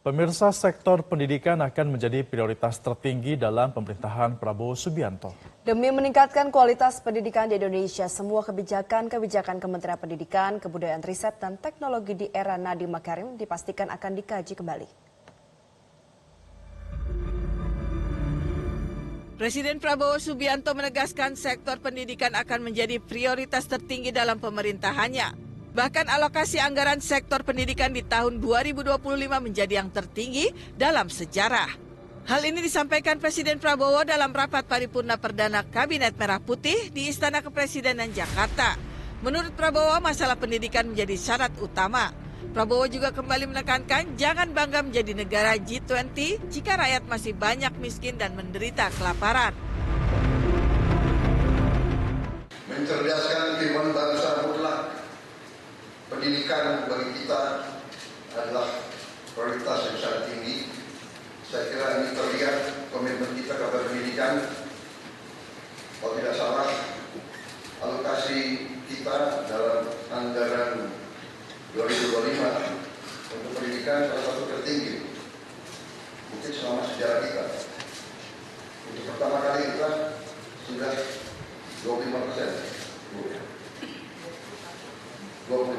Pemirsa, sektor pendidikan akan menjadi prioritas tertinggi dalam pemerintahan Prabowo Subianto. Demi meningkatkan kualitas pendidikan di Indonesia, semua kebijakan Kementerian Pendidikan, Kebudayaan, Riset, dan Teknologi di era Nadiem Makarim dipastikan akan dikaji kembali. Presiden Prabowo Subianto menegaskan sektor pendidikan akan menjadi prioritas tertinggi dalam pemerintahannya. Bahkan alokasi anggaran sektor pendidikan di tahun 2025 menjadi yang tertinggi dalam sejarah. Hal ini disampaikan Presiden Prabowo dalam rapat paripurna perdana Kabinet Merah Putih di Istana Kepresidenan Jakarta. Menurut Prabowo, masalah pendidikan menjadi syarat utama. Prabowo juga kembali menekankan jangan bangga menjadi negara G20 jika rakyat masih banyak miskin dan menderita kelaparan. Mencerdaskan kehidupan bangsa mutlak. Pendidikan bagi kita adalah prioritas yang sangat tinggi. Saya kira ini terlihat komitmen kita kepada pendidikan. Kalau tidak salah, alokasi kita dalam anggaran 2025 untuk pendidikan salah satu tertinggi mungkin selama sejarah kita. Untuk pertama kali kita sudah 25%. 20.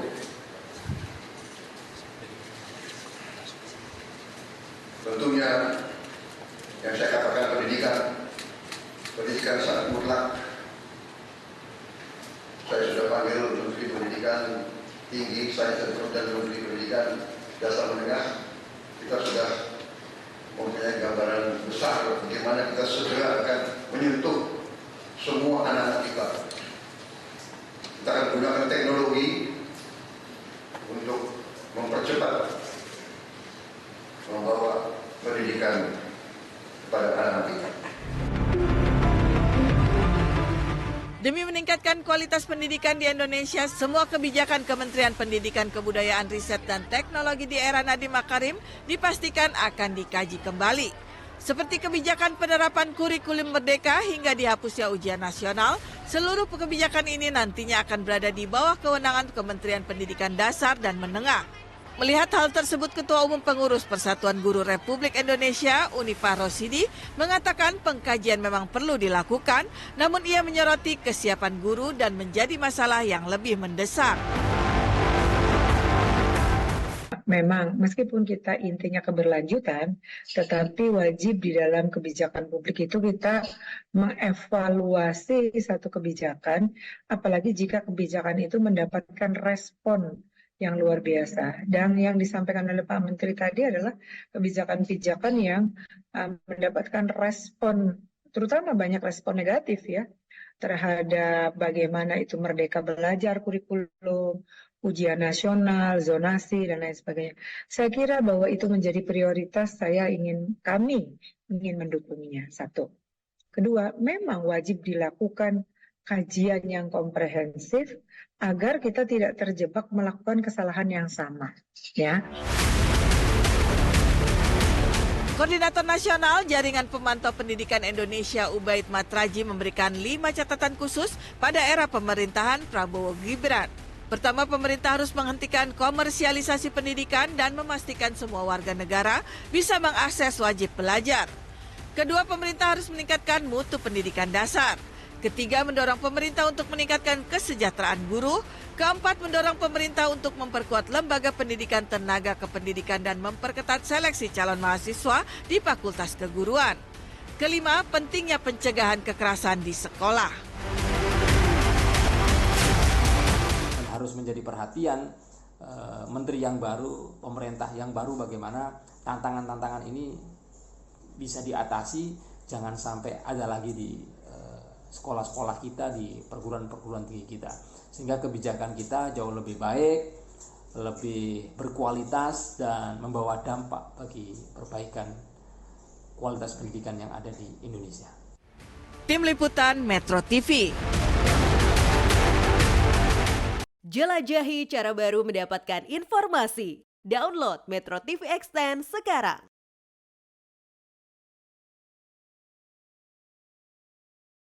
Tentunya yang saya katakan pendidikan sangat mutlak. Saya sudah panggil Menteri Pendidikan Tinggi, Sains dan Menteri Pendidikan Dasar Menengah. Kita sudah mempunyai gambaran besar bagaimana kita segera akan menyentuh semua anak-anak kita. Kita akan menggunakan teknologi untuk mempercepat membawa pendidikan kepada anak-anak kita. Demi meningkatkan kualitas pendidikan di Indonesia, semua kebijakan Kementerian Pendidikan, Kebudayaan, Riset, dan Teknologi di era Nadiem Makarim dipastikan akan dikaji kembali. Seperti kebijakan penerapan kurikulum merdeka hingga dihapusnya ujian nasional, seluruh kebijakan ini nantinya akan berada di bawah kewenangan Kementerian Pendidikan Dasar dan Menengah. Melihat hal tersebut, Ketua Umum Pengurus Persatuan Guru Republik Indonesia, Unifah Rosidi, mengatakan pengkajian memang perlu dilakukan, namun ia menyoroti kesiapan guru dan menjadi masalah yang lebih mendesak. Memang meskipun kita intinya keberlanjutan, tetapi wajib di dalam kebijakan publik itu kita mengevaluasi satu kebijakan, apalagi jika kebijakan itu mendapatkan respon yang luar biasa. Dan yang disampaikan oleh Pak Menteri tadi adalah kebijakan-kebijakan yang mendapatkan respon, terutama banyak respon negatif ya, terhadap bagaimana itu merdeka belajar kurikulum, ujian nasional, zonasi, dan lain sebagainya. Saya kira bahwa itu menjadi prioritas. Kami ingin mendukungnya. Satu. Kedua, memang wajib dilakukan kajian yang komprehensif agar kita tidak terjebak melakukan kesalahan yang sama. Ya. Koordinator Nasional Jaringan Pemantau Pendidikan Indonesia Ubaid Matraji memberikan 5 catatan khusus pada era pemerintahan Prabowo Gibran. Pertama, pemerintah harus menghentikan komersialisasi pendidikan dan memastikan semua warga negara bisa mengakses wajib belajar. Kedua, pemerintah harus meningkatkan mutu pendidikan dasar. Ketiga, mendorong pemerintah untuk meningkatkan kesejahteraan guru. Keempat, mendorong pemerintah untuk memperkuat lembaga pendidikan tenaga kependidikan dan memperketat seleksi calon mahasiswa di Fakultas Keguruan. Kelima, pentingnya pencegahan kekerasan di sekolah. Harus menjadi perhatian menteri yang baru, pemerintah yang baru, bagaimana tantangan-tantangan ini bisa diatasi, jangan sampai ada lagi di sekolah-sekolah kita, di perguruan-perguruan tinggi kita, sehingga kebijakan kita jauh lebih baik, lebih berkualitas, dan membawa dampak bagi perbaikan kualitas pendidikan yang ada di Indonesia. Tim Liputan Metro TV. Jelajahi cara baru mendapatkan informasi. Download Metro TV Extend sekarang.